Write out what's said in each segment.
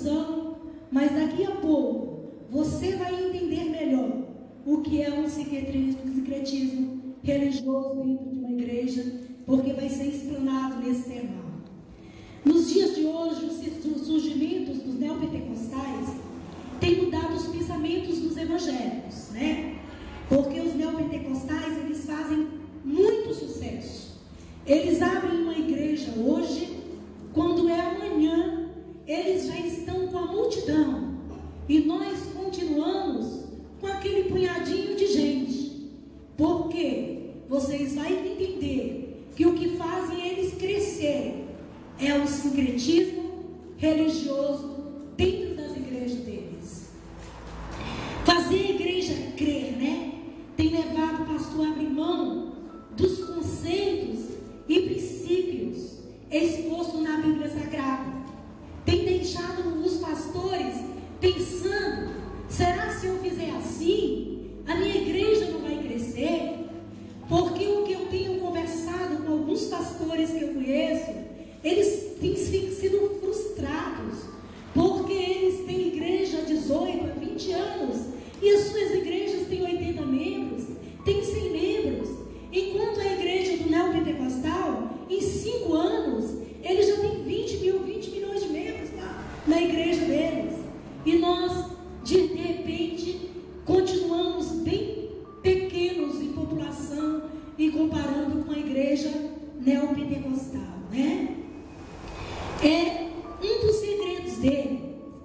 introdução, mas daqui a pouco você vai entender melhor o que é um sincretismo religioso dentro de uma igreja, porque vai ser explanado nesse sermão. Nos dias de hoje, os surgimentos dos neopentecostais têm mudado os pensamentos dos evangélicos, né? Porque os neopentecostais, eles fazem muito sucesso. Eles abrem uma igreja hoje, quando é amanhã, eles já estão com a multidão. E nós continuamos com aquele punhadinho de gente. Porque vocês vão entender que o que fazem eles crescerem é o sincretismo religioso dentro das igrejas deles. Fazer a igreja crer, né? Tem levado o pastor a abrir mão dos conceitos e princípios expostos na Bíblia Sagrada. Tem deixado os pastores pensando: será se eu fizer assim, a minha igreja não vai crescer? Porque o que eu tenho conversado com alguns pastores que eu conheço, eles têm sido frustrados, porque eles têm igreja há 18, há 20 anos, e as suas igrejas têm 80 membros, têm 100 membros, enquanto a igreja do neopentecostal, em 5 anos, eles já têm 20 milhões de membros na igreja deles. E nós, de repente, continuamos bem pequenos em população e comparando com a igreja neopentecostal, né? É um dos segredos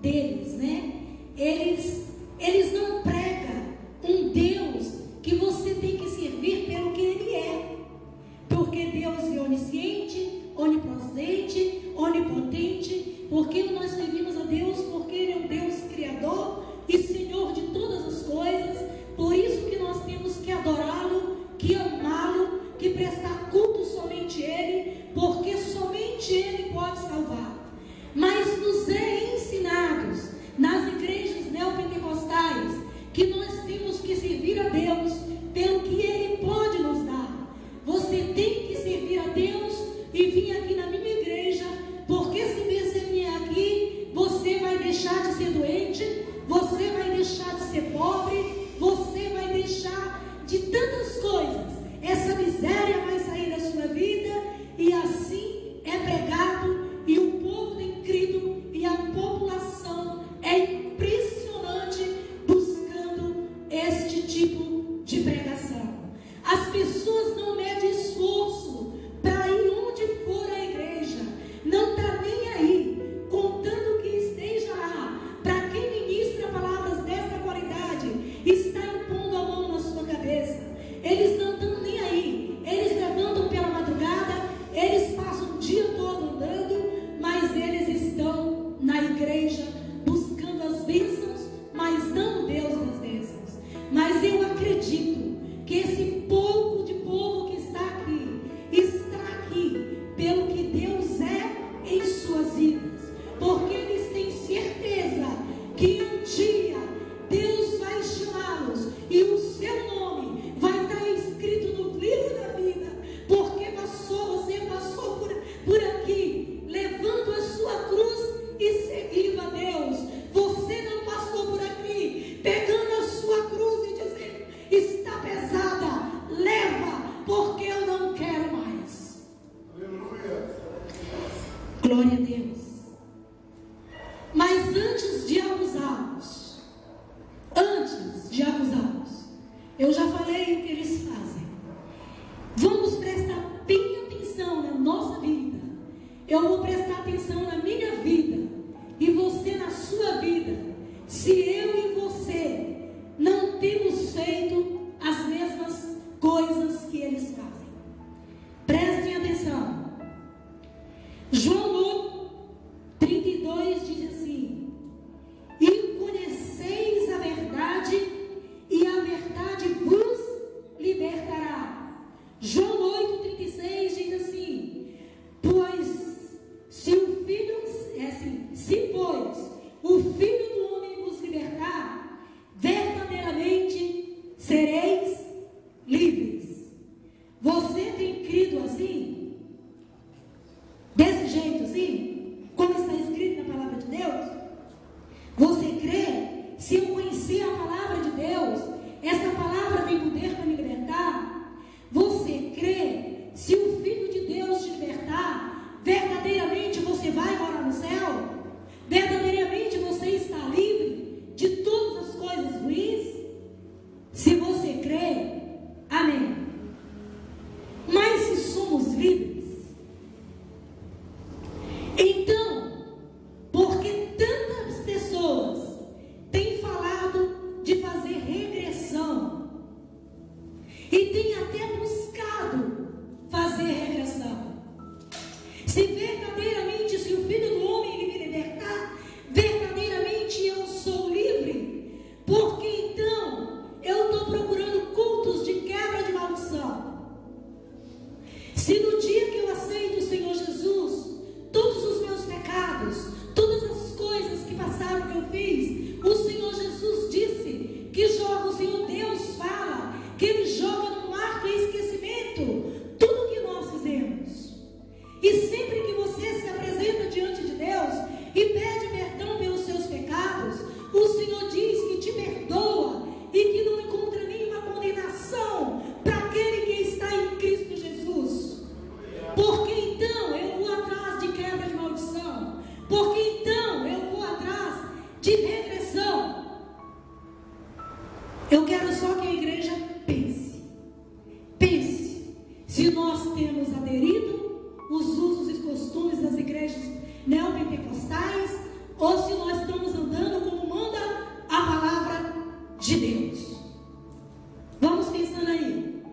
deles, né? Eles não pregam um Deus que você tem que servir pelo que Ele é. Porque Deus é onisciente, onipresente, onipotente. Porque nós servimos a Deus porque Ele é um Deus criador e Senhor de todas as coisas. Por isso que nós temos que adorá-lo, que amá-lo, que prestar culto somente a Ele, porque somente Ele pode salvar. Mas nos é ensinados nas igrejas neopentecostais que nós temos que servir a Deus pelo que Ele pode nos dar. Você tem que servir a Deus e vir aqui na minha igreja, porque se você vier aqui, você vai deixar de ser doente, você vai deixar de ser pobre, você vai deixar de tantas coisas. Essa miséria vai sair da sua vida, e assim é pregado, e o povo tem crido, e a população é impressionante buscando este tipo de pregação. As pessoas não medem esforço para ir onde for a igreja, não está nem aí, contando que esteja lá. Para quem ministra palavras desta qualidade, está impondo a mão na sua cabeça. Eles não estão nem aí, eles levantam pela madrugada, eles passam o dia todo andando, mas eles estão na igreja buscando as bênçãos, mas não o Deus das bênçãos. Mas eu acredito que esse pouco de povo que está aqui pelo que Deus é em suas vidas, porque eles têm certeza que um dia Deus vai chamá-los e o seu nome vai estar escrito no livro da vida, porque você passou por aqui levando a sua cruz e seguindo a Deus. Você não passou por aqui pegando a sua cruz e dizendo: está pesada, leva, porque eu não quero mais. Aleluia. Glória a Deus. Mas antes de acusá-los, eu já falei o que eles fazem. Vamos prestar bem atenção na nossa vida. Eu vou prestar atenção na minha vida e você na sua vida. Se eu e você não temos feito as mesmas coisas que eles fazem. Prestem atenção. João 32 diz assim: e conheceis a verdade, e a verdade vos libertará. João 8,36 diz assim: pois o Filho do Homem vos libertar, verdadeiramente sereis livres. Você tem crido assim? Desse jeito assim? Como está escrito na palavra de Deus? tem até buscado fazer regressão. Se verdadeiramente, se o Filho do Homem ele me libertar, verdadeiramente eu sou livre. Porque então eu estou procurando cultos de quebra de maldição. Se no dia que eu aceito o Senhor Jesus, todos os meus pecados, todas as coisas que passaram que eu fiz, o Senhor Jesus disse que joga, o Senhor Deus fala que Ele joga no mar do esquecimento tudo que nós fizemos. E sempre que você se apresenta diante de Deus e pede perdão pelos seus pecados, o Senhor diz que te perdoa e que não encontra nenhuma condenação para aquele que está em Cristo Jesus. Porque então eu vou atrás de quebra de maldição. Porque então eu vou atrás de regressão. Eu quero só que a igreja pense. Pense se nós temos aderido os usos e costumes das igrejas neopentecostais ou se nós estamos andando como manda a palavra de Deus. Vamos pensando aí.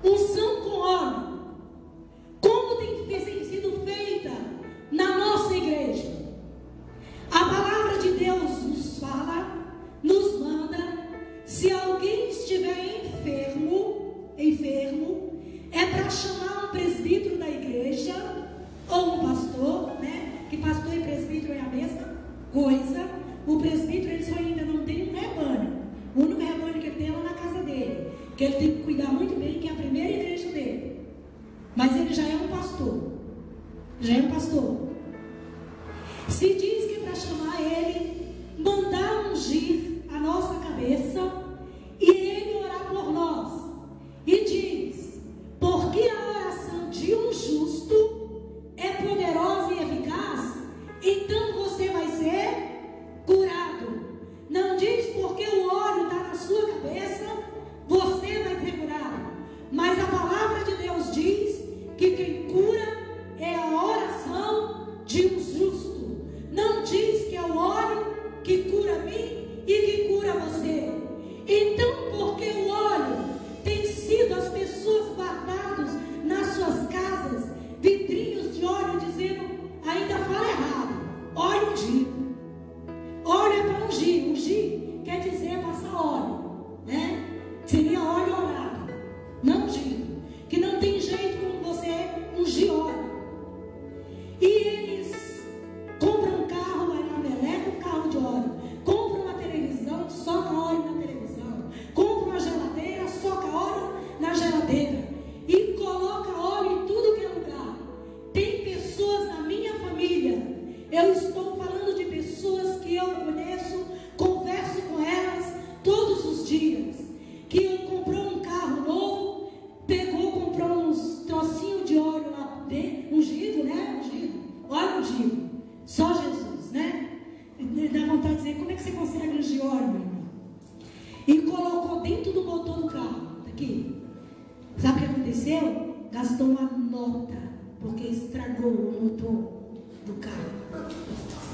Unção com óleo. Como tem sido feita na nossa igreja? A palavra de Deus nos fala, nos manda, se alguém estiver enfermo, é para chamar um presbítero da igreja, ou um pastor, né? Que pastor e presbítero é a mesma coisa. O presbítero ele só ainda não tem um rebanho. O único rebanho que ele tem é lá na casa dele, que ele tem que cuidar muito bem, que é a primeira igreja dele. Mas ele já é um pastor. Já é um pastor. Se diz que é para chamar ele, mandar ungir a nossa cabeça e ele orar por nós. E diz, porque a oração de um justo é poderosa e eficaz, então você vai ser curado. Não diz porque o óleo está na sua cabeça, você vai ser curado. Mas a palavra de Deus diz que quem cura é a oração de um justo. Não diz que é o óleo que cura mim e que cura você. Então, porque o óleo tem sido as pessoas guardados nas suas casas, vidrinhos de óleo dizendo, ainda fala errado, óleo ungido. Óleo é para ungir. Ungir quer dizer passar óleo, né? Seria óleo orado, não ungido. Que não tem jeito como você ungir óleo. E eles compram um carro, vai na meleca, um carro de óleo. Compram uma televisão, soca óleo na televisão. Compram uma geladeira, soca óleo na geladeira. E coloca óleo em tudo que é lugar. Tem pessoas na minha família. Eu estou falando de pessoas que eu conheço, converso com elas todos os dias. Que comprou um carro novo, comprou uns trocinhos de óleo lá dentro, ungido, né? Ungido, óleo ungido. Só Jesus, né? Dá vontade de dizer, como é que você consegue ungir óleo, meu irmão? E colocou dentro do motor do carro, aqui. Sabe o que aconteceu? Gastou uma nota, porque estragou o motor do carro.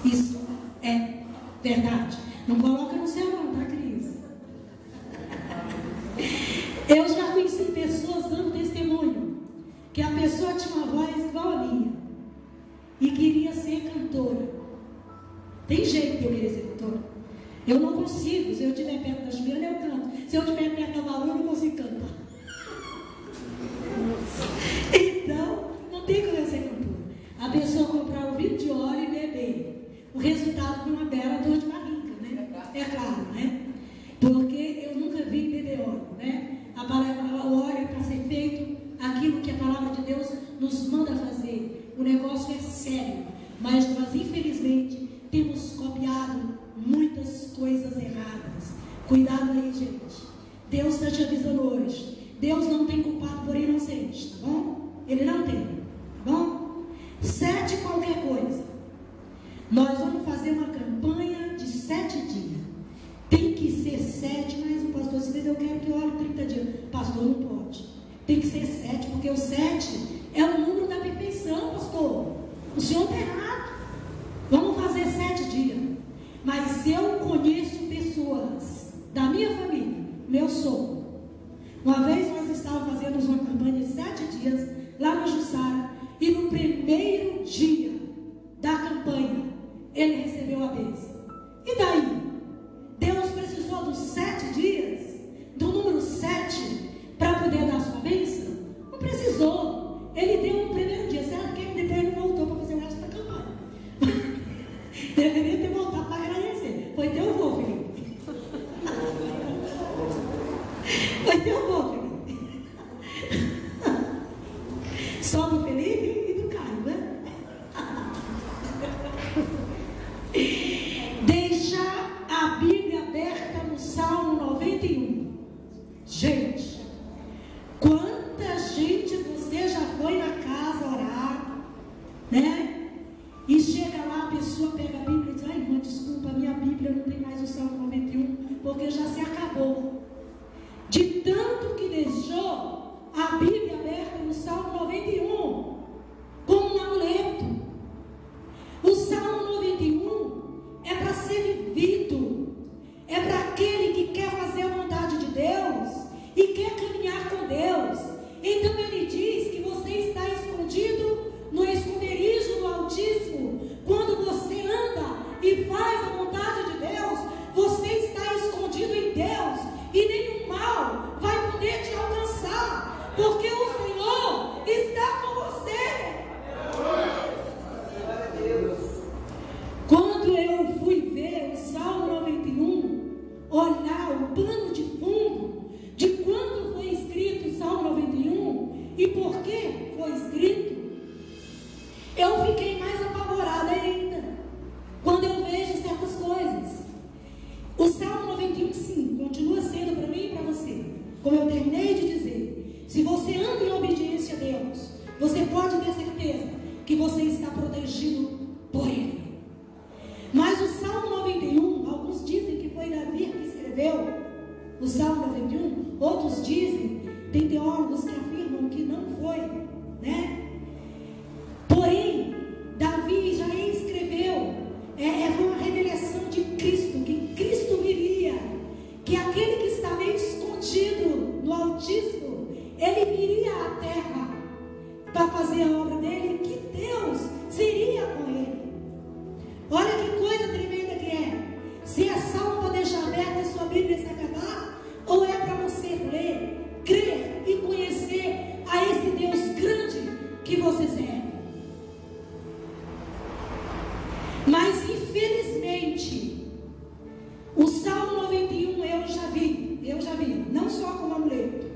Isso é verdade. Não coloca no céu não, tá, Cris? Eu já conheci pessoas dando testemunho que a pessoa tinha uma voz igual a minha e queria ser cantora. Tem jeito de eu querer ser cantora. Eu não consigo. Se eu estiver perto da Juliana, eu canto. Se eu estiver perto da Malu, eu não consigo cantar. Então, não tem como eu ser cantora. A pessoa comprar um vidro de óleo e beber. O resultado foi uma bela dor de barriga, né? É claro, né? Porque eu nunca vi beber óleo, né? O óleo é para ser feito aquilo que a palavra de Deus nos manda fazer. O negócio é sério, mas nós infelizmente temos copiado muitas coisas erradas. Cuidado aí, gente. Deus está te avisando hoje. Deus não tem culpado por inocente, tá bom? Ele não tem, tá bom? 7 qualquer coisa. Nós vamos fazer uma campanha de 7 dias. Tem que ser 7, mas o pastor se diz, eu quero que ore 30 dias. Pastor, não pode. Tem que ser 7, porque o 7 é o número da perfeição, pastor. O senhor está errado. Vamos fazer 7 dias. Mas eu conheço pessoas da minha família, meu sogro. Uma vez nós estávamos Só do Felipe e do Caio, né? Deixar a Bíblia aberta no Salmo 91. Gente, quanta gente você já foi na casa orar, né? E chega lá, a pessoa pega a Bíblia e diz: ai, irmã, desculpa, a minha Bíblia não tem mais o Salmo 91, porque já se acabou. De tanto que deixou a Bíblia aberta no Salmo 91, como um amuleto. O Salmo 91 é para ser vivido, é para aquele que quer fazer a vontade de Deus e quer caminhar com Deus. Então ele diz que você está escondido no esconderijo do Altíssimo. Quando você anda e faz a vontade de Deus, você está escondido em Deus, e nenhum mal vai poder te alcançar, porque o Senhor está com você. Quando eu fui ver o Salmo 91, olhar o pano de fundo de quando foi escrito o Salmo 91 e por que foi escrito, eu fiquei mais apavorada ainda quando eu vejo certas coisas. O Salmo 91, sim, continua sendo para mim e para você, como eu terminei de dizer. Se você anda em obediência a Deus, você pode ter certeza que você está protegido por Ele. Mas o Salmo 91, alguns dizem que foi Davi que escreveu o Salmo 91, outros dizem, tem teólogos que afirmam que não foi, né? Porém, Davi já escreveu, foi uma revelação de Cristo, que Cristo viria, que aquele que estava escondido no Altíssimo, ele viria à terra para fazer a obra dele, que Deus seria com ele. Olha que coisa tremenda que é. Se é salmo para deixar aberta a sua Bíblia e se acabar, ou é para você ler, crer e conhecer a esse Deus grande que você serve. Mas infelizmente o Salmo 91 eu já vi, não só como amuleto,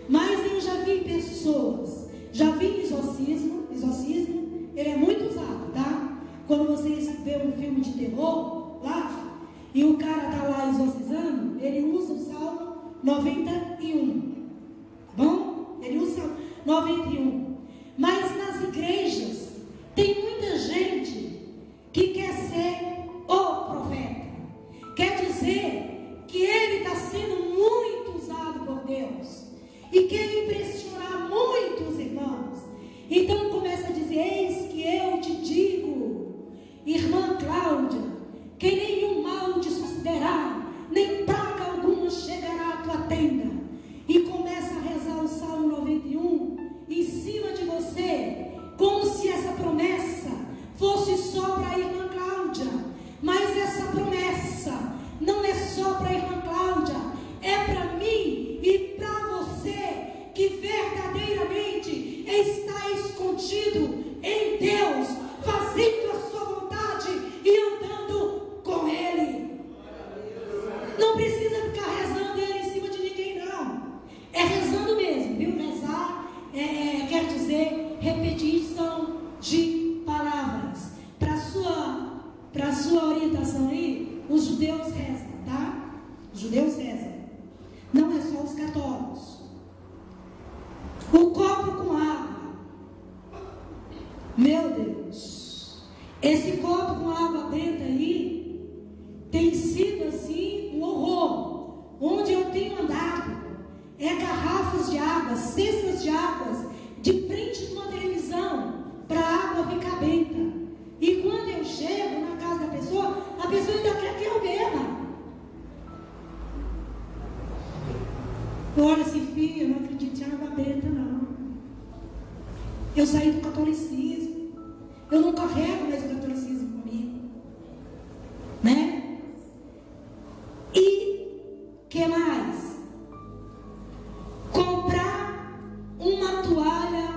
mas eu já vi pessoas, já vi exorcismo, ele é muito usado, tá? Quando vocês vê um filme de terror lá, e o cara tá lá exorcizando, ele usa o Salmo 91, tá bom? Ele usa o Salmo 91, mas nas igrejas tem muita gente que quer ser o profeta, quer dizer que ele está sendo muito usado por Deus e quer impressionar muitos irmãos. Então começa a dizer: eis que eu te digo, irmã Cláudia, que nenhum mal te sucederá, nem praga alguma chegará à tua tenda. E começa a rezar o Salmo 91 em cima de você, como se essa promessa fosse só para a irmã Cláudia. Mas essa promessa não é só para a irmã Cláudia, é para mim e para você, que verdadeiramente está escondido em Deus, fazendo a sua vontade e andando com Ele. Não precisa ficar rezando ele em cima de ninguém, não. É rezando mesmo, viu? Rezar quer dizer repetição de palavras. Para sua orientação aí, os judeus rezam, tá? Os judeus rezam. Não é só os católicos. O copo com água. Meu Deus. Esse copo com água benta aí tem sido assim um horror. Onde eu tenho andado é garrafas de água, cestas de águas, de frente de uma televisão, para a água ficar benta. E quando eu chego na casa da pessoa, a pessoa ainda quer que eu beba. Olha assim, filha, eu não acredito em água benta, não. Eu saí do catolicismo. Eu não carrego mais o catolicismo comigo. Né? E que mais? Comprar uma toalha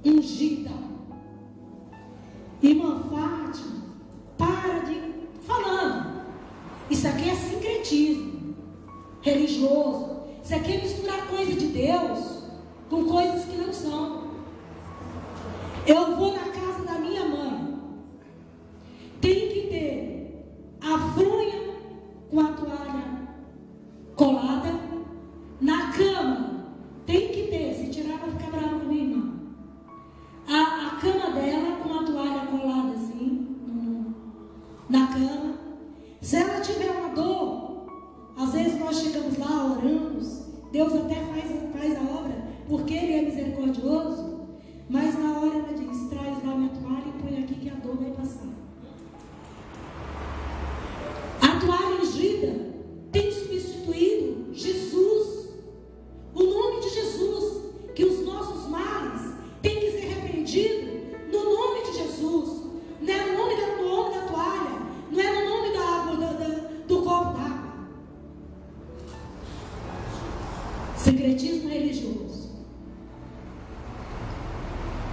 ungida. Irmã Fátima, para de falando. Isso aqui é sincretismo religioso. Isso aqui é misturar coisa de Deus com coisas que não são. Eu vou na casa da minha mãe, tem que ter a fronha com a toalha colada. Na cama tem que ter, se tirar vai ficar brava com minha irmã, a cama dela com a toalha colada assim na cama. Se ela tiver uma dor, às vezes nós chegamos lá, oramos, Deus até faz a obra, porque Ele é misericordioso, mas na hora ela diz: traz lá minha toalha e põe aqui que a dor vai passar. A toalha ungida tem substituído Jesus, o nome de Jesus, que os nossos males têm que ser repreendidos no nome de Jesus, não é no nome da toalha, não é no nome da água, do copo d'água. Secretismo religioso.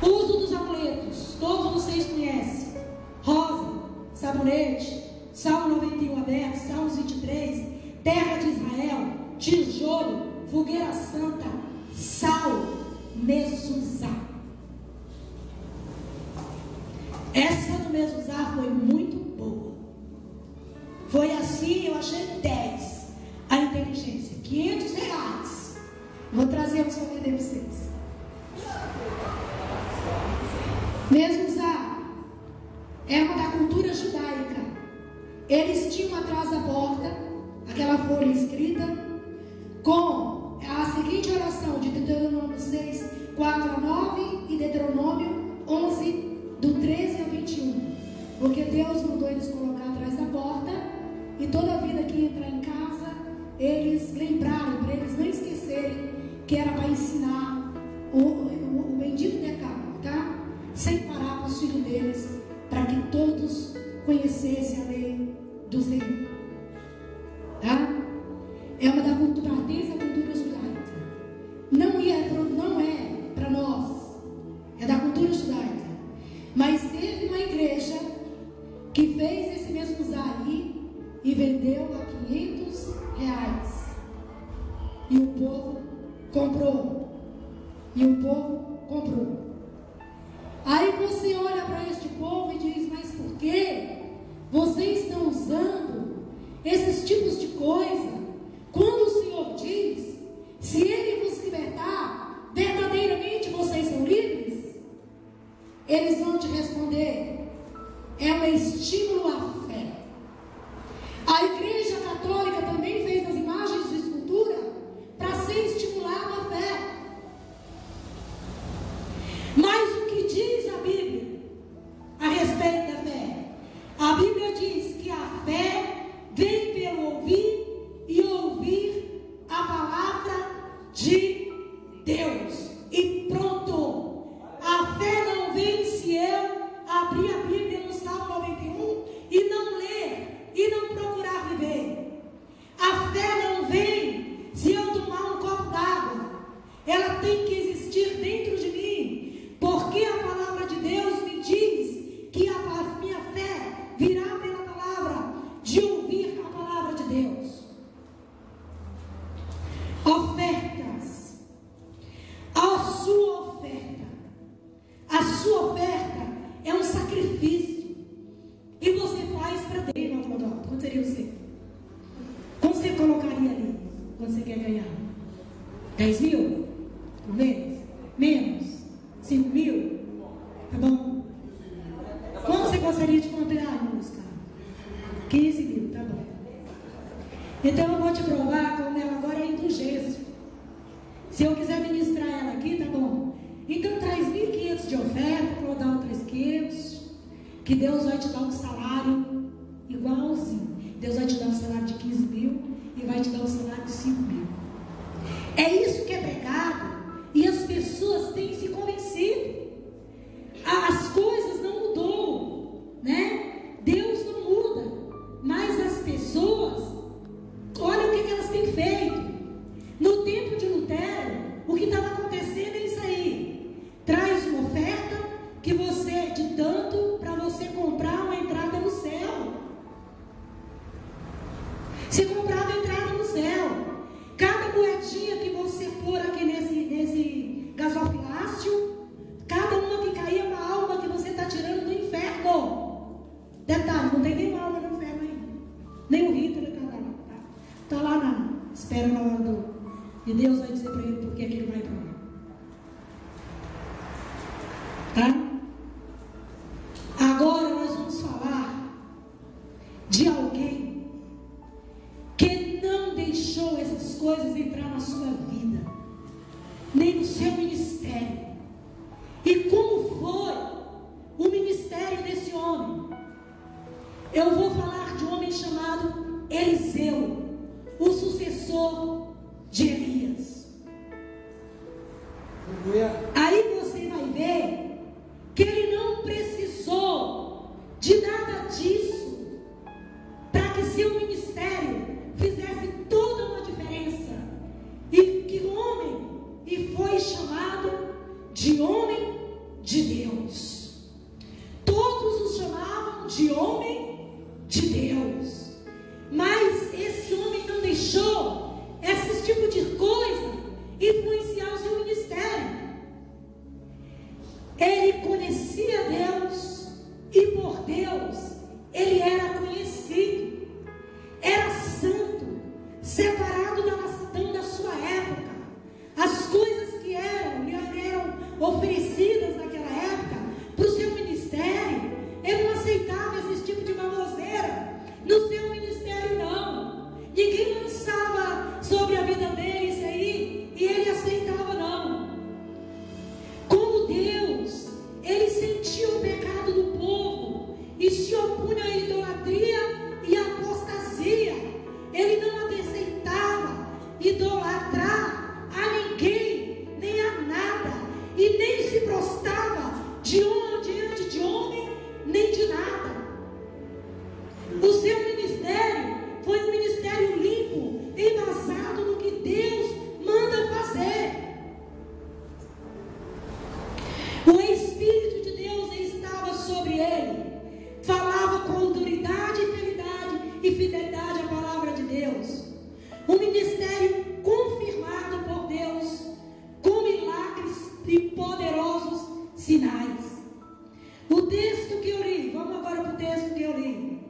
O uso dos amuletos, todos vocês conhecem: rosa, sabonete, Salmo 91 aberto, Salmos 23, terra de Israel, tijolo, fogueira santa, sal, mezuzá. Essa do mezuzá foi muito boa. Foi assim, eu achei 10. A inteligência, R$500. Vou trazer para vender para vocês. Mezuzá é uma da cultura judaica. Eles tinham atrás da porta aquela folha escrita com a seguinte oração de Deuteronômio 6, 4-9 e Deuteronômio 11, do 13 ao 21. Porque Deus mandou eles colocar atrás da porta, e toda vida que ia entrar em casa, eles lembraram, para eles não esquecerem que era para ensinar o bendito decálogo, tá? Sem parar para os filhos deles, para que todos conhecessem a lei do Senhor, tá? É uma da cultura, pertence à cultura judaica. Não é para nós, é da cultura judaica. Mas teve uma igreja que fez esse mesmo aí e vendeu a R$500. E o povo comprou. Aí você olha para este povo e diz: mas por que vocês estão usando esses tipos de coisa? Quando o Senhor diz: se Ele vos libertar, verdadeiramente vocês são livres? Eles vão te responder: é um estímulo à fé. A Igreja Católica também fez as imagens de escultura para ser estimulado à fé. Mas o que diz a Bíblia a respeito da fé? A Bíblia diz que a fé vem pelo ouvir e ouvir a palavra de Deus. E pronto. A fé não vem se eu abrir a Bíblia no Salmo 91 e não ler e não procurar viver. A fé não vem se eu tomar um copo d'água. Ela tem que existir dentro de mim, porque a palavra de Deus me diz que a minha fé virá pela palavra, de ouvir a palavra de Deus. Ofertas. A sua oferta é um sacrifício, e você faz para Deus. Quanto seria o seu? Quanto você colocaria ali quando você quer ganhar? 10 mil? Por mês? Menos? 5 mil? Tá bom? Quanto você gostaria de comprar, música? 15 mil, tá bom. Então eu vou te provar como ela agora é indulgência. Se eu quiser ministrar ela aqui, tá bom. Então traz 1.500 de oferta, para eu dar outros 500, que Deus vai te dar um salário igualzinho. Deus vai te dar um salário de 15 mil e vai te dar um salário de 5 mil. É isso que é pregado, e as pessoas têm se convencido. As coisas não mudou, né? Deus não muda, mas as pessoas, olha o que elas têm feito. No tempo de Lutero, o que estava acontecendo é isso aí. Traz uma oferta que você, de tanto, para você comprar uma entrada no céu. Você comprava a entrada no céu. Cada moedinha que você pôr aqui nesse Tá? Agora nós vamos falar de alguém que não deixou essas coisas entrar na sua vida, nem no seu ministério. E como foi o ministério desse homem? Eu vou falar de um homem chamado Eliseu, o sucessor de Elias. Aí você vai ver que ele não precisou de nada disso para que seu ministério fizesse toda uma diferença. E que homem, e foi chamado de homem de Deus. Todos os chamavam de homem de Deus. Mas esse homem não deixou esse tipo de coisa influenciar o seu ministério. Ele conhecia Deus e por Deus ele era conhecido. Era santo, separado da nação da sua época. As coisas que eram oferecidas naquela época para o seu ministério, ele não aceitava esse tipo de baboseira no seu ministério, não. Ninguém lançava sobre a vida dele isso aí e ele aceitava, não. Como Deus, ele sentia o pecado do povo e se opunha à idolatria e à apostasia. Ele não aceitava idolatrar a ninguém, nem a nada, e nem se prostrava diante de homem, nem de nada. O seu ministério foi um ministério limpo, embasado no que Deus manda fazer. O Espírito de Deus estava sobre ele, falava com autoridade e fidelidade à palavra de Deus. Um ministério confirmado por Deus, com milagres e poderosos sinais. O texto que eu li, vamos agora para o texto que eu li,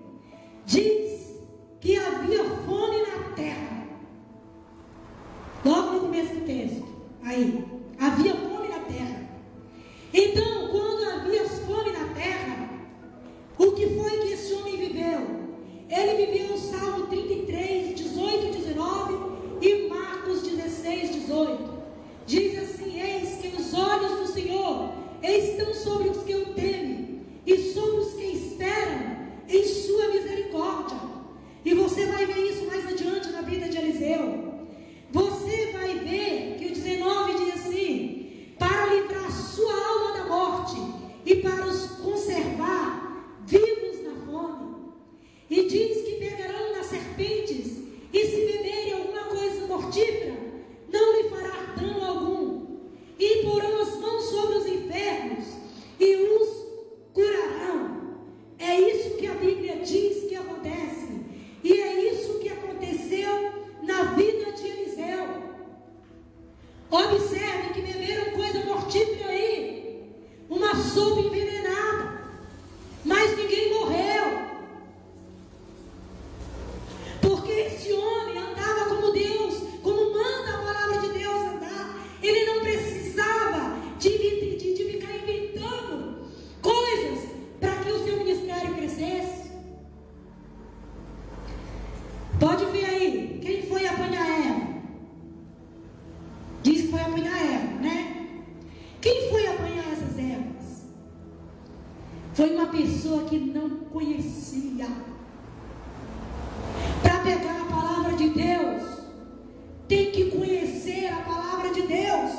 diz que havia fome na terra. Logo no começo do texto, aí, havia fome na terra. Então, quando havia fome na terra, o que foi que esse homem viveu? Ele viveu o Salmo 33, 18 e 19 e Marcos 16, 18. Diz assim: eis que os olhos do Senhor estão sobre os que o temem e sobre os que esperam em sua misericórdia. E você vai ver isso mais adiante na vida de Eliseu. Você vai ver que o 19 diz assim: para livrar sua alma da morte e para os conservar vivos na fome. E diz que pegarão nas serpentes e se beberem alguma coisa mortífera, não lhe fará dano algum. E porão as mãos sobre os enfermos e os curarão. É isso que a Bíblia diz que acontece. E é isso que aconteceu na vida de Eliseu. Observe que beberam coisa mortífera aí, uma sopa envenenada, mas ninguém morreu. Porque esse homem andava como Deus, como manda a palavra de Deus andar. Ele não precisava de ficar inventando coisas para que o seu ministério crescesse. Pode ver aí, quem foi apanhar Eva? Diz que foi apanhar Eva, né? Quem foi apanhar essas ervas? Foi uma pessoa que não conhecia. Para pegar a palavra de Deus, tem que conhecer a palavra de Deus.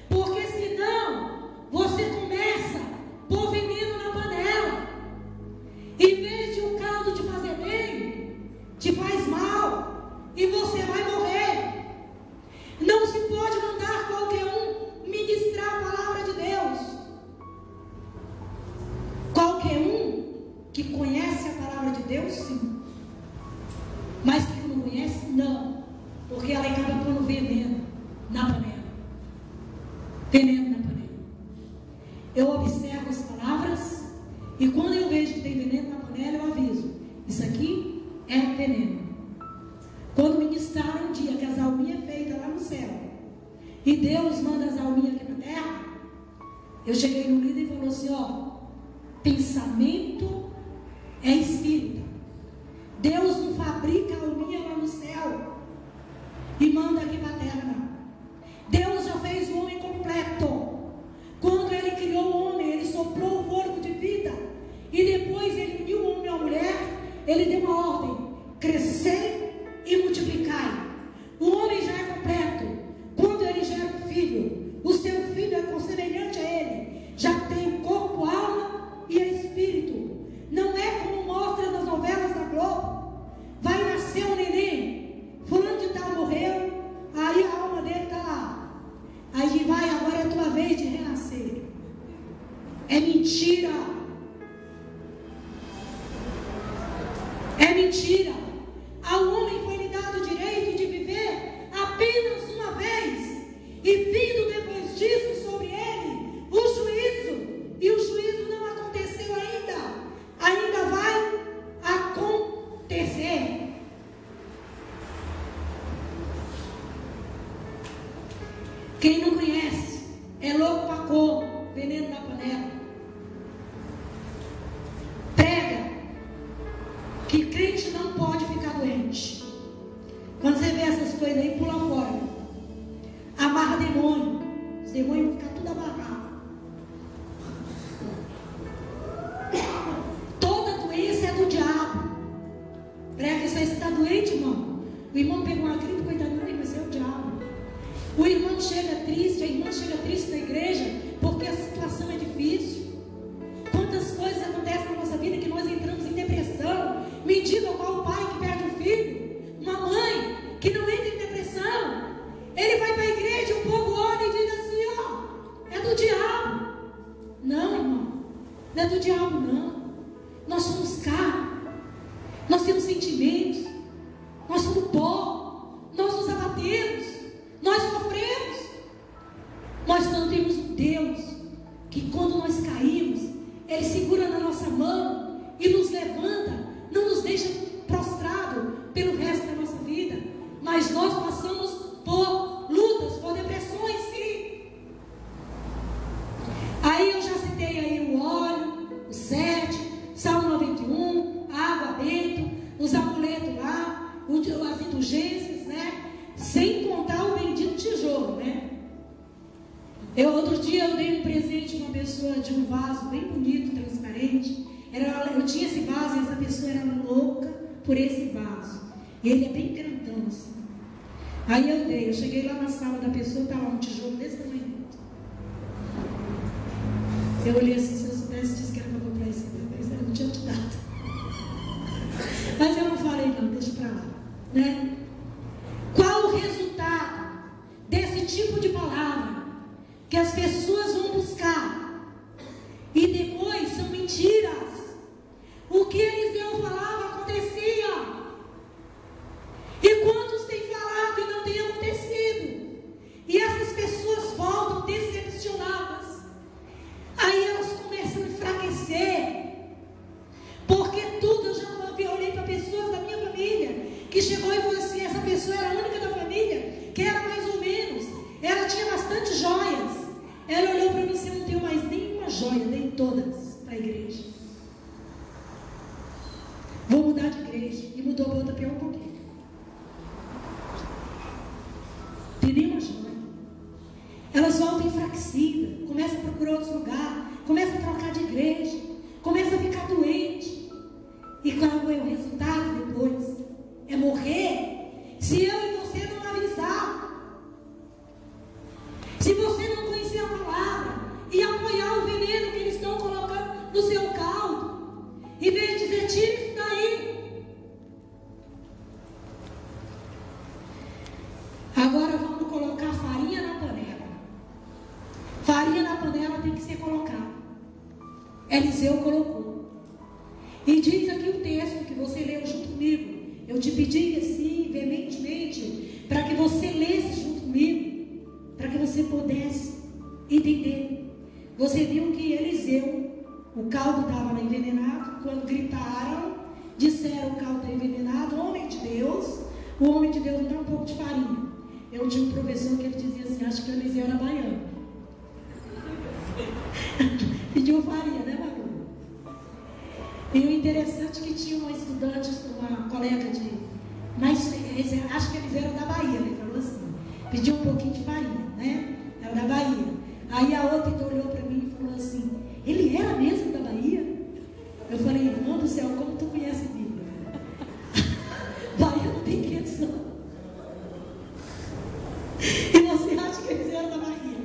Porque senão, você começa a pôr veneno na panela. Em vez de o caldo te fazer bem, te faz mal. E você vai morrer. Não se pode mandar qualquer um ministrar a palavra de Deus. Qualquer um que conhece a palavra de Deus, sim. Mas que não conhece, não. Porque ela acaba pondo veneno na panela. Veneno na panela. Eu observo as palavras e quando eu vejo que tem veneno na panela, eu aviso: isso aqui é veneno. Quando ministraram um dia que as alminhas feitas lá no céu e Deus manda as alminhas aqui na terra, Eu cheguei no líder e falou assim, pensamento é espírito. Deus não fabrica alminha lá no céu e manda aqui para a terra, não. Deus já fez o homem completo. Quando Ele criou o homem, Ele soprou o fôlego de vida. E depois Ele uniu o homem à mulher. Ele deu uma ordem: crescer e multiplicai. O homem já é completo. Quando ele gera um filho, o seu filho é semelhante a ele. Já tem corpo, alma e espírito. Não é como mostra nas novelas da Globo. Vai nascer um neném, fulano de tal morreu, aí a alma dele está lá. Aí vai, agora é a tua vez de renascer. É mentira. É mentira. Ao homem foi lhe dado o direito de viver apenas uma vez. E vindo depois disso sobre ele o juízo. E o juízo não aconteceu ainda. Ainda vai acontecer. Quem não conhece é louco para cor, veneno na panela. Prega que crente não pode ficar doente. Quando você vê essas coisas aí, pula fora. Amarra demônio. Os demônios vão ficar tudo amarrados. Toda doença é do diabo. Prega isso aí, você está doente, irmão. O irmão pegou uma gripe, coitado, não, mas é o diabo. O irmão chega triste, a irmã chega triste na igreja, porque a situação é difícil. Quantas coisas acontecem na nossa vida que nós entramos em depressão. Me diga qual o pai que perde um filho, uma mãe que não entra em depressão. Ele vai para a igreja e o povo olha e diz assim, é do diabo. Não, irmão, não é do diabo, não. Nós somos carne, nós temos sentimentos, nós somos pó, nós nos abatemos, nós sofremos. Nós não temos um Deus que quando nós caímos, Ele segura na nossa mão e nos levanta, não nos deixa prostrado pelo resto da nossa vida. Mas nós passamos por lutas, por depressões, sim. Aí eu já citei aí o óleo, o 7, Salmo 91, a água benta, os amuletos lá, as indulgências, né? Sem contar o bendito tijolo, né? Outro dia eu dei um presente a uma pessoa de um vaso bem bonito, transparente. Eu tinha esse vaso e essa pessoa era louca por esse vaso. E ele é bem grandão assim. Aí eu cheguei lá na sala da pessoa, estava um tijolo desse tamanho. Eu olhei assim, se eu soubesse, disse que era para comprar esse presente, eu não tinha te dado. Mas eu não falei não, deixa para lá, né? Qual o resultado desse tipo de palavra? Que as pessoas vão buscar e depois são mentiras. O que Eliseu falava acontecia. E quantos têm falado e não tem acontecido? E essas pessoas voltam decepcionadas. Aí elas começam a enfraquecer. Porque tudo, eu olhei para pessoas da minha família que chegou e falou assim, essa pessoa era a única da família que era mais ou menos. Ela tinha bastante joias. Ela olhou para mim e disse, eu não tenho mais nenhuma joia, nem todas para a igreja. Vou mudar de igreja. E mudou para outra pior um pouquinho. Tem nenhuma joia. Elas voltam enfraquecidas, começam a procurar outros lugares, começam a trocar de igreja, começam a ficar doente. E qual é o resultado depois? É morrer. Se eu e você não avisar, se você não conhecer a palavra e apoiar o veneno que eles estão colocando no seu caldo, em vez de dizer, tira isso daí. Agora vamos colocar farinha na panela. Farinha na panela tem que ser colocada. Eliseu colocou. E diz aqui o texto que você leu junto comigo. Eu te pedi assim, veementemente, para que você lesse junto comigo, para que você pudesse entender. Você viu que Eliseu, o caldo estava envenenado. Quando gritaram, disseram o caldo está envenenado. O homem de Deus me dá um pouco de farinha. Eu tinha um professor que ele dizia assim, acho que o Eliseu era baiano. Pediu farinha, né, Maru? E o interessante é que tinha uma estudante, uma colega de... Mas acho que eles eram da Bahia, ele falou assim, pediu um pouquinho de farinha, né? Era da Bahia. Aí a outra então olhou para mim e falou assim, ele era mesmo da Bahia? Eu falei, irmão do céu, como tu conhece Bíblia? Bahia não tem questão. E você acha que eles eram da Bahia?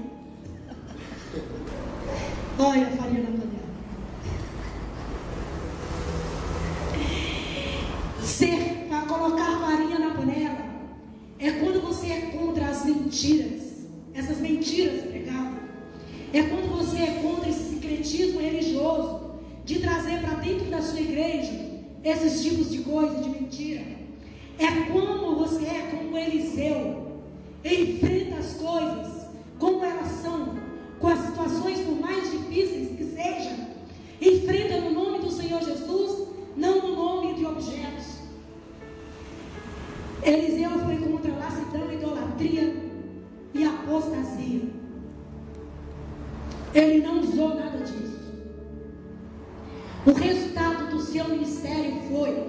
Olha a farinha na panela. Para colocar farinha na panela é quando você é contra as mentiras, essas mentiras pregadas. É quando você é contra esse secretismo religioso de trazer para dentro da sua igreja esses tipos de coisa, de mentira. É como você é como Eliseu, enfrenta as coisas como elas são, com as situações por mais difíceis que sejam, enfrenta no nome do Senhor Jesus, não no nome de objetos. Eliseu foi contra a lascivão, idolatria e apostasia. Ele não usou nada disso. O resultado do seu ministério foi: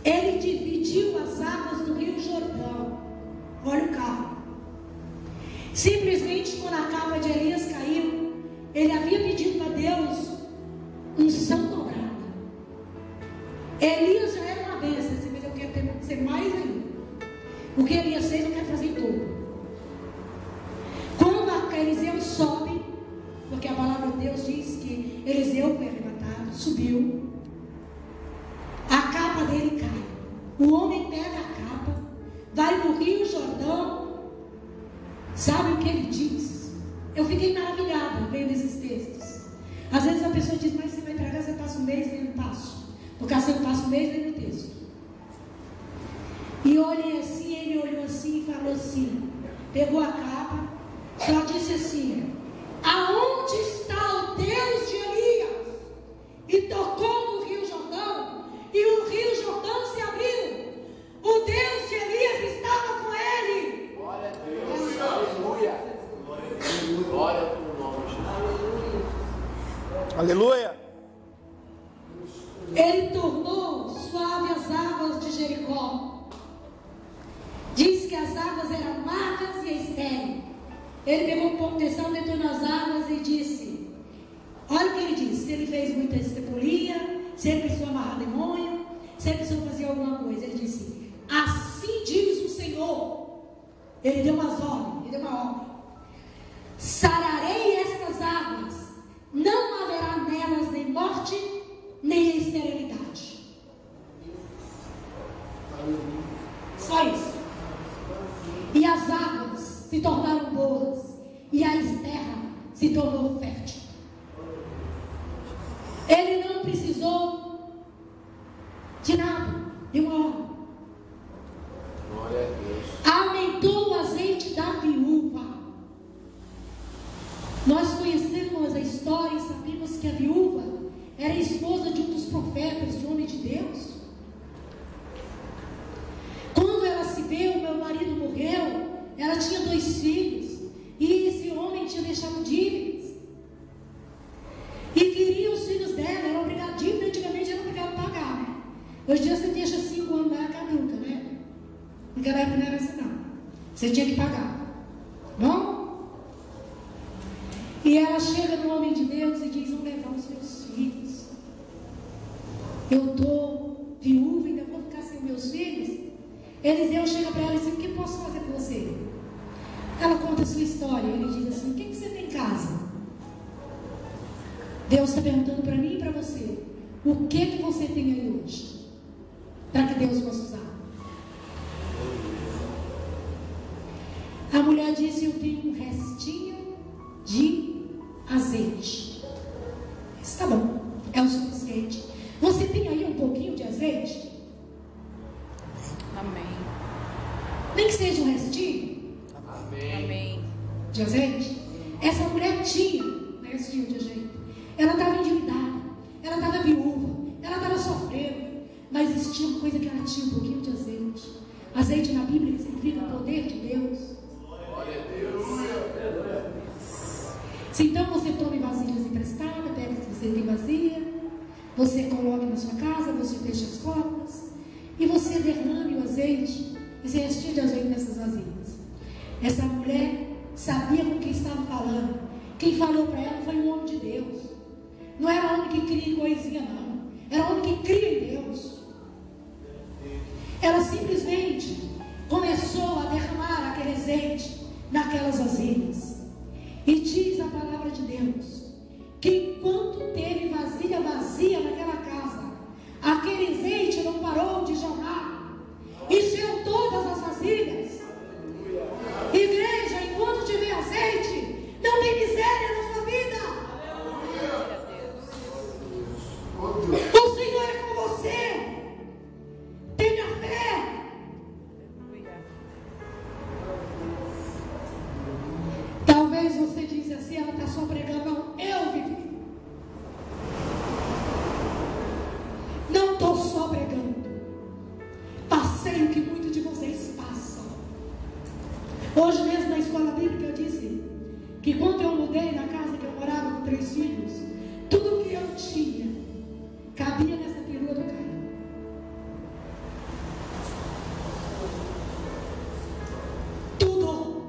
ele dividiu as águas do Rio Jordão. Olha o carro. Simplesmente quando a capa de Elias caiu, ele havia pedido para Deus unção dobrada. Elias já era uma bênção, mas eu quero ser mais ainda. O que Elias fez, eu quero fazer em dobro. Quando Eliseu sobe, porque a palavra de Deus diz que Eliseu foi arrebatado, subiu, a capa dele cai. O homem pega a capa, vai no Rio Jordão. Sabe o que ele diz? Eu fiquei maravilhada lendo esses textos. Às vezes a pessoa diz, mas você vai pregar, você passa um mês lendo o passo. Porque assim eu passo um mês lendo o texto. E olhei assim, ele olhou assim e falou assim, pegou a capa, só disse assim, aonde está o Deus de Elias? E tocou no Rio Jordão, e o Rio Jordão se abriu. O Deus de Elias estava com ele. Glória a Deus. Aleluia. Glória ao teu nome, Jesus. Aleluia. Ele tornou suave as águas de Jericó. Diz que as águas eram amargas e estéreis. Ele pegou um pouco de sal, deitou nas águas e disse, olha o que ele disse, se ele fez muita estepolia, se ele precisou amarrar demônio, se ele precisou fazer alguma coisa. Ele disse, assim diz o Senhor. Ele deu umas ordens, ele deu uma ordem. Sararei estas águas, não haverá nelas nem morte, nem esterilidade. Só isso. E as águas se tornaram boas, e a terra se tornou fértil. Ele não precisou de nada, de uma hora. Glória a Deus. Aumentou o azeite da viúva. Nós conhecemos a história e sabemos que a viúva era esposa de um dos profetas, de um homem de Deus. Quando ela se vê, o meu marido morreu, ela tinha 2 filhos, e esse homem tinha deixado dívidas, e queria os filhos dela, era obrigado, dívida antigamente era obrigado a pagar, né? Hoje em dia você deixa 5 anos lá, caduca, né? Naquela época não era assim não, você tinha que pagar, bom? E ela chega no homem de Deus e diz, vão levar os meus filhos, eu estou viúva, ainda vou ficar sem meus filhos. Eliseu chega para ela e diz, o que posso fazer por você? Ela conta a sua história, ele diz assim, o que você tem em casa? Deus está perguntando para mim e para você, o que você tem aí hoje? Para que Deus possa usar. A mulher disse, eu tenho um restinho de azeite. Está bom, é o suficiente. Você tem aí um pouquinho de azeite? Amém. Nem que seja um restinho. Amém. De azeite. Essa mulher tinha um restinho de azeite. Ela estava endividada, ela estava viúva, ela estava sofrendo, mas existia uma coisa que ela tinha, um pouquinho de azeite. Azeite na Bíblia significa o poder de Deus. Glória a Deus. Então você tome vasilhas emprestadas, pega se você tem vazia, você coloca na sua casa, você fecha as portas e você derrame o azeite e você enche de azeite nessas vasilhas. Essa mulher sabia com quem estava falando. Quem falou para ela foi um homem de Deus. Não era homem que cria em coisinha, não. Era homem que cria em Deus. Ela simplesmente começou a derramar aquele azeite naquelas vasilhas. E diz a palavra de Deus que enquanto teve vasilha vazia naquela casa, aquele azeite não parou de jorrar. Encheu todas as vasilhas. Igreja, enquanto tiver azeite, não tem miséria na sua vida. O Senhor é com você. Tenha fé. Talvez você diz assim, ela está só pregando. Não, eu vivi. Não estou só pregando. Passei o que muitos de vocês passam. Hoje mesmo na escola bíblica eu disse que quando eu mudei na casa que eu morava com 3 filhos, tudo que eu tinha cabia nessa perua do Caio. Tudo.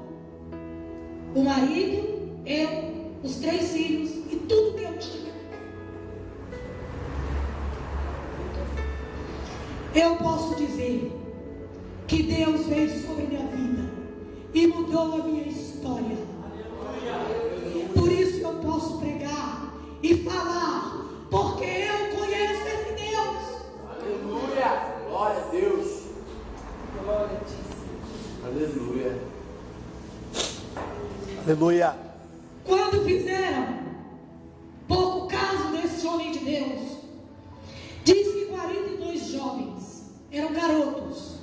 O marido, eu, os 3 filhos e tudo que eu tinha. Eu posso dizer que Deus veio sobre minha vida e mudou a minha história. Por isso eu posso pregar e falar, porque eu conheço esse Deus. Aleluia! Glória a Deus! Glória a Deus! Aleluia! Aleluia! Quando fizeram pouco caso desse homem de Deus, diz que 42 jovens eram garotos.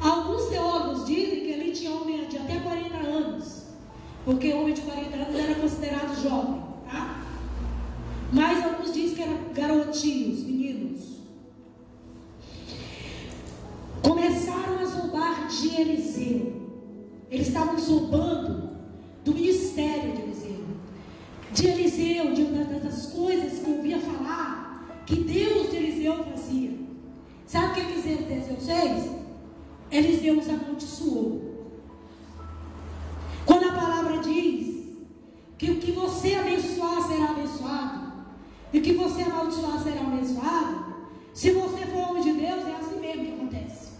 Alguns teólogos dizem que ali tinha homem de até 40 anos, porque homem de 40 anos era considerado jovem, tá? Mas alguns dizem que eram garotinhos, meninos. Começaram a zombar de Eliseu. Eles estavam zombando do ministério de Eliseu. De Eliseu, de uma das coisas que eu ouvia falar, que Deus de Eliseu fazia. Sabe o que Eliseu fez? Eliseu os amaldiçoou. Quando a palavra diz que o que você abençoar será abençoado, e o que você amaldiçoar será abençoado, se você for homem de Deus, é assim mesmo que acontece.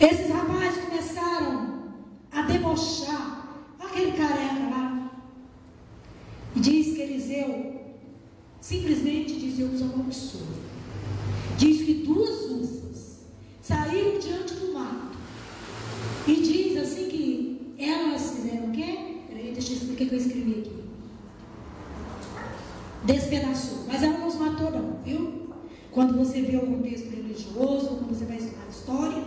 Esses rapazes começaram a debochar aquele careca lá, e diz que Eliseu simplesmente dizia os amaldiçoou. Diz que 2 ursas saíram diante do mato. E diz assim que elas fizeram o quê? Peraí, deixa eu explicar o que eu escrevi aqui. Despedaçou. Mas ela não os matou não, viu? Quando você vê o contexto religioso, quando você vai estudar a história,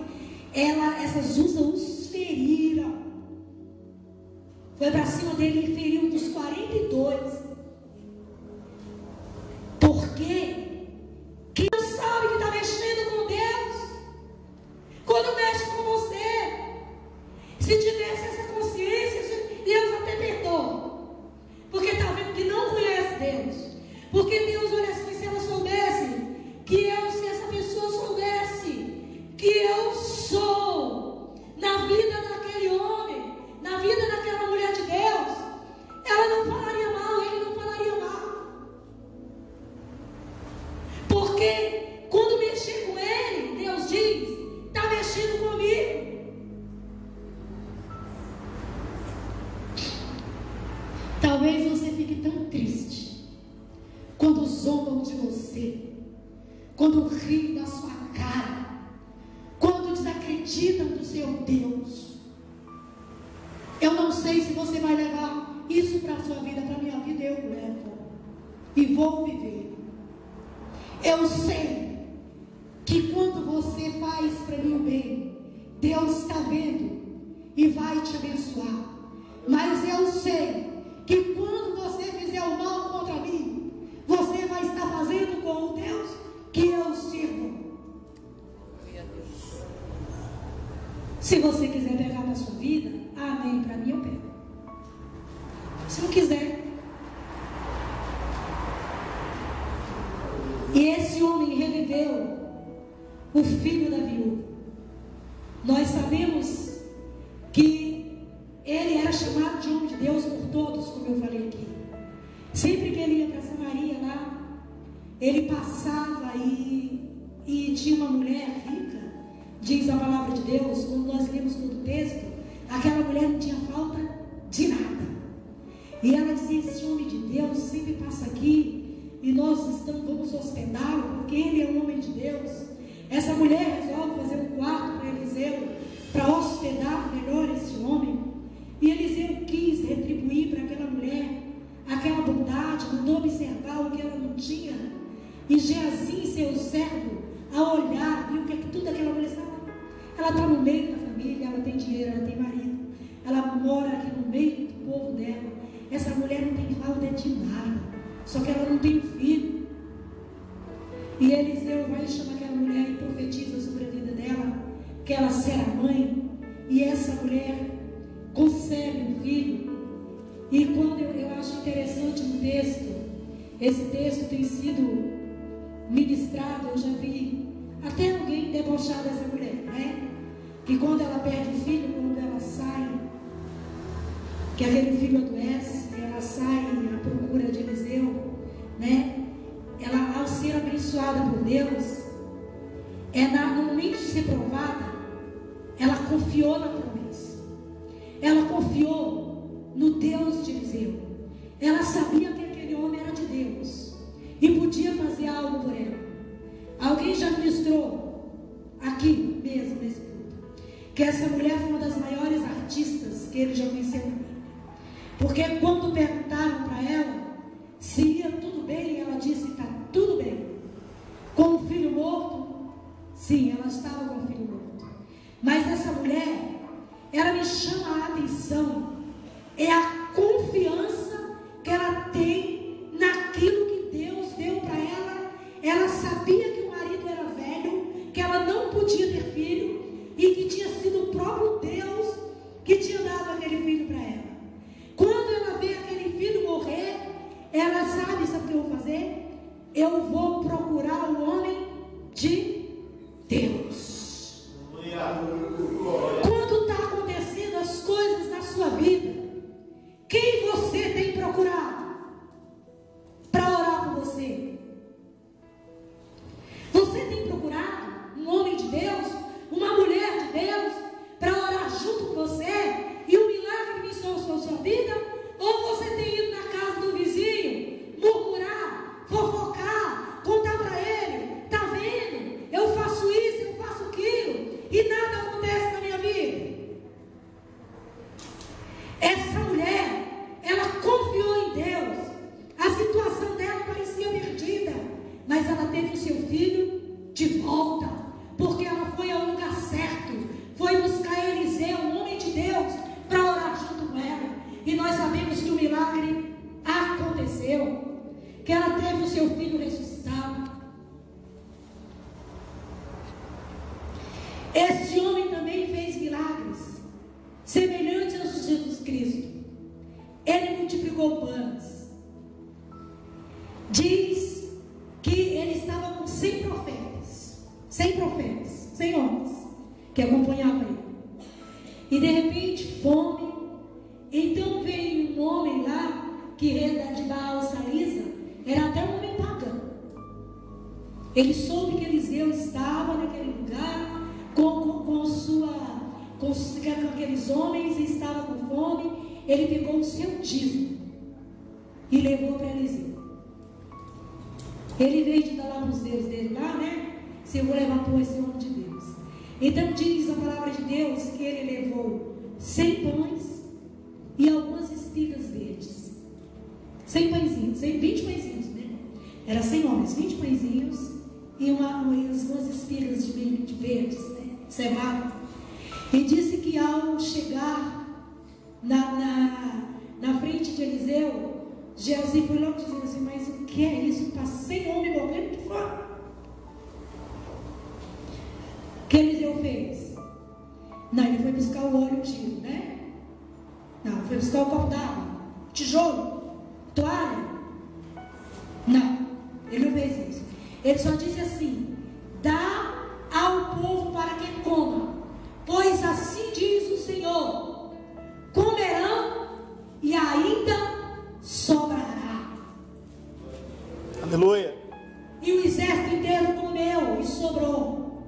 essas ursas os feriram. Foi para cima dele e feriu dos 42. Por quê? Quem não sabe que está mexendo com Deus, quando mexe com você, se tivesse essa consciência, Deus até perdoa, porque está vendo que não conhece Deus. Porque Deus olha assim, se ela soubesse que se essa pessoa soubesse que eu sou na vida daquele homem, na vida daquela mulher de Deus, ela não falaria mal, ele não falaria mal. Porque quando mexer com ele, Deus diz, está mexendo comigo. Talvez você fique tão triste quando zombam de você, quando riem da sua cara, quando desacreditam do seu Deus. Eu não sei se você vai levar isso para a sua vida, para a minha vida eu levo e vou viver. Eu sei que quando você faz para mim o bem, Deus está vendo e vai te abençoar. Mas eu sei que quando você fizer o mal contra mim, você vai estar fazendo com o Deus que eu sirvo. Se você quiser pegar na sua vida, amém, para mim eu pego. Se não quiser. E esse homem reviveu o filho da viúva. Nós sabemos que ele era chamado de homem de Deus por todos, como eu falei aqui. Sempre que ele ia para Samaria lá, ele passava e tinha uma mulher rica, diz a palavra de Deus, quando nós lemos todo o texto, aquela mulher não tinha falta de nada. E ela dizia: esse homem de Deus sempre passa aqui e nós vamos hospedá-lo, porque ele é um homem de Deus. Essa mulher resolve fazer um quarto para Eliseu, para hospedar melhor esse homem. E Eliseu quis retribuir para aquela mulher aquela bondade, mandou observar o que ela não tinha. E Geazi, seu servo, ao olhar, viu que tudo aquela mulher estava. Ela está no meio da família, ela tem dinheiro, ela tem marido, ela mora aqui no meio do povo dela. Essa mulher não tem falta de nada, só que ela não tem filho. E Eliseu vai chamar aquela mulher e profetiza sobre a vida dela, que ela será mãe. E essa mulher concebe um filho. E quando eu acho interessante no texto, esse texto tem sido ministrado, eu já vi até alguém debochar dessa mulher, né? Que quando ela perde o filho, quando ela sai, que aquele filho adoece, ela sai à procura de Eliseu, né? Ela, ao ser abençoada por Deus, no momento de ser provada, ela confiou na promessa, ela confiou no Deus de Eliseu. Ela sabia que aquele homem era de Deus e podia fazer algo por ela. Alguém já ministrou aqui mesmo nesse culto que essa mulher foi uma das maiores artistas que ele já conheceu na Bíblia. Porque quando perguntaram para ela se ia tudo bem, ela disse: está tudo bem. Com o filho morto, sim, ela estava com o filho morto. Mas essa mulher, ela me chama a atenção, é a confiança que ela tem naquilo que Deus deu para ela. Ela sabia que o marido era velho, que ela não podia ter filho e que tinha sido o próprio Deus que tinha dado aquele filho para ela. Quando ela vê aquele filho morrer, ela sabe o que eu vou fazer? Eu vou procurar o homem de Deus. Quando está acontecendo as coisas na sua vida, quem você tem procurado para orar por você? Você tem procurado um homem de Deus, uma mulher de Deus, para orar junto com você e o milagre vir sobre a sua vida? Ou você tem ido na casa do vizinho, murmurar, fofocar, contar para ele: tá vendo? Eu faço isso, eu faço aquilo e nada acontece na minha vida. Essa mulher, ela confiou em Deus. A situação dela parecia perdida, mas ela teve o seu filho de volta, porque ela foi ao lugar certo, foi buscar Eliseu, um homem de Deus, para orar junto com ela. E nós sabemos que o milagre aconteceu, que ela teve o seu filho ressuscitado. Esse homem também fez milagres semelhantes aos de Jesus Cristo. Ele multiplicou pães. Diz que ele estava com 100 profetas, 100 homens que acompanhavam ele. E de repente, fome. Então veio um homem lá, que era de Baal Salisa, era até um homem pagão. Ele soube que Eliseu estava naquele lugar com aqueles homens e estava com fome. Ele pegou o seu dízimo e levou para Eliseu. Ele veio de dar lá para os deuses dele lá, né? Se eu vou levar para esse homem de Deus. Então diz a palavra de Deus que ele levou 100 pães e algumas espigas verdes. 100 pãezinhos, 20 pãezinhos, né? Era 100 homens, 20 pãezinhos e umas espigas de verdes, né? Cevada. E disse que ao chegar na frente de Eliseu, Geazi foi logo dizendo assim: mas o que é isso? Está 100 homens morrendo de fome. O que Eliseu fez? Não, ele foi buscar o óleo ungido, né? Não, foi buscar o copo d'água. tijolo, toalha? Não, ele não fez isso. Ele só disse assim: dá ao povo para que coma, pois assim diz o Senhor: comerão e ainda sobrará. Aleluia. E o exército inteiro comeu e sobrou,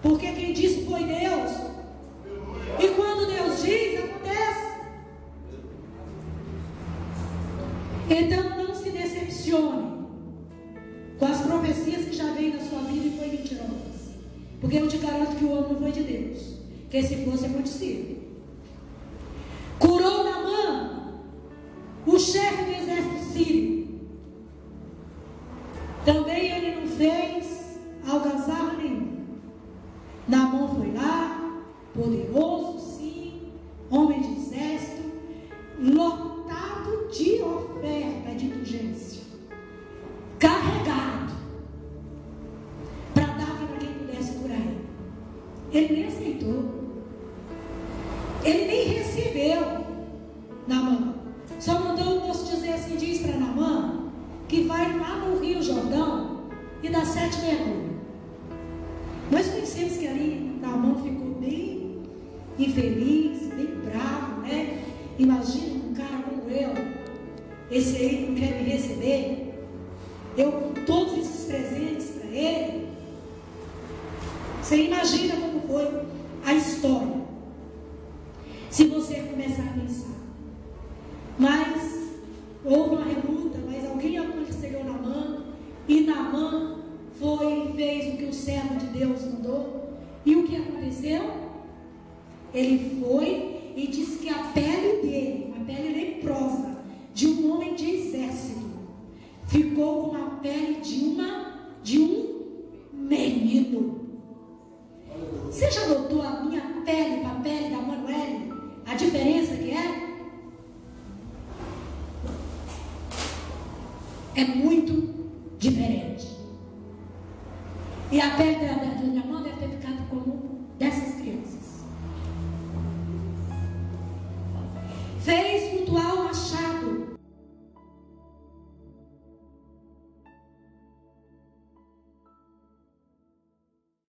porque quem disse foi Deus. E quando Deus diz, acontece. Então não se decepcione com as profecias que já veio na sua vida e foi mentirosas, porque eu te garanto que o homem não foi de Deus, que se fosse acontecia. Curou Naamã, o chefe do exército sírio. Também ele não fez algazarra nenhuma. Naamã foi lá, poderoso sim, homem de exército, lotado de oferta de indulgência, carregado para dar para quem pudesse curar ele. Ele nem aceitou, ele nem recebeu Naamã. Só mandou o moço dizer assim: diz para Naamã que vai lá no Rio Jordão e dá 7 mergulhos. Nós conhecemos que ali Naamã ficou bem infeliz, bem bravo, né? Imagina um cara como eu, esse aí não quer me receber, eu com todos esses presentes para ele. Você imagina como foi a história, se você começar a pensar. Mas houve uma reluta, mas alguém aconselhou Naamã, e Naamã foi e fez o que o servo de Deus mandou. E o que aconteceu? Ele foi e disse que a pele dele, uma pele leprosa, de um homem de exército, ficou com a pele de um menino. Você já notou a minha pele para a pele da Manuele? A diferença que é? É muito diferente. E a pele da minha mão deve ter ficado como dessas crianças. Fez